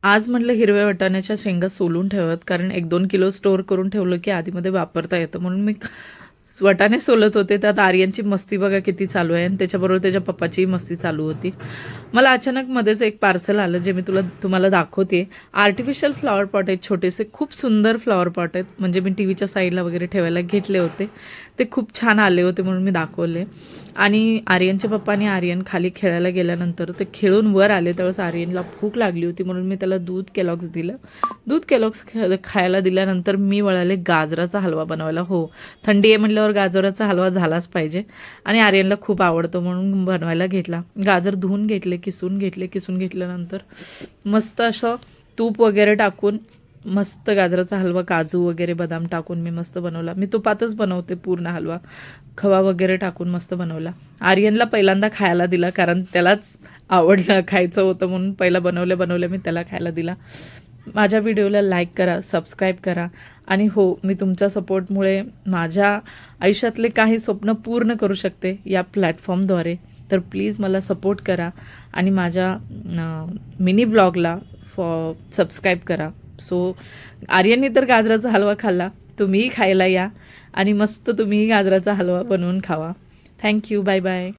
आज म्हटलं हिरव्या वाटाण्याच्या शेंगा सोलून ठेवत, कारण 1-2 किलो स्टोअर करून ठेवलं की आधीमध्ये वापरता येतं. म्हणून मी वाटाणे सोलत होते. त्यात आर्यनची मस्ती बघा किती चालू आहे आणि त्याच्याबरोबर त्याच्या पप्पाचीही मस्ती चालू होती. मला अचानक मध्येच एक पार्सल आलं जे मी तुम्हाला दाखवते. आर्टिफिशियल फ्लॉवर पॉट आहेत छोटेसे, खूप सुंदर फ्लॉवर पॉट आहेत. म्हणजे मी टीव्हीच्या साईडला वगैरे ठेवायला घेतले होते. ते खूप छान आले होते म्हणून मी दाखवले. आणि आर्यनच्या पप्पाने आर्यन खाली खेळायला गेल्यानंतर ते खेळून वर आले, त्यावेळेस आर्यनला भूक लागली होती म्हणून मी त्याला दूध केलॉग्स दिलं. दूध केलॉग्स खायला दिल्यानंतर मी वळाले गाजराचा हलवा बनवायला. हो, थंडी आहे म्हटल्यावर गाजराचा हलवा झालाच पाहिजे आणि आर्यनला खूप आवडतो म्हणून बनवायला घेतला. गाजर धुवून घेतले, किसून घेतल्यानंतर मस्त असं तूप वगैरे टाकून मस्त गाजराचा हलवा, काजू वगैरे बदाम टाकून मी मस्त बनवला. मी तुपातच बनवते पूर्ण हलवा, खवा वगैरे टाकून मस्त बनवला. आर्यनला पहिल्यांदा खायला दिला, कारण त्यालाच आवडलं, खायचं होतं म्हणून पहिला बनवल्या मी त्याला खायला दिला. माझ्या व्हिडिओला लाईक करा, सबस्क्राईब करा आणि हो, मी तुमच्या सपोर्टमुळे माझ्या आयुष्यातले काही स्वप्न पूर्ण करू शकते या प्लॅटफॉर्मद्वारे. तर प्लीज मला सपोर्ट करा आणि माझ्या मिनी ब्लॉगला सबस्क्राईब करा. सो आर्यननी तर गाजराचा हलवा खाल्ला, तुम्हीही खायला या आणि मस्त तुम्हीही गाजराचा हलवा बनवून खावा. Thank you, bye bye.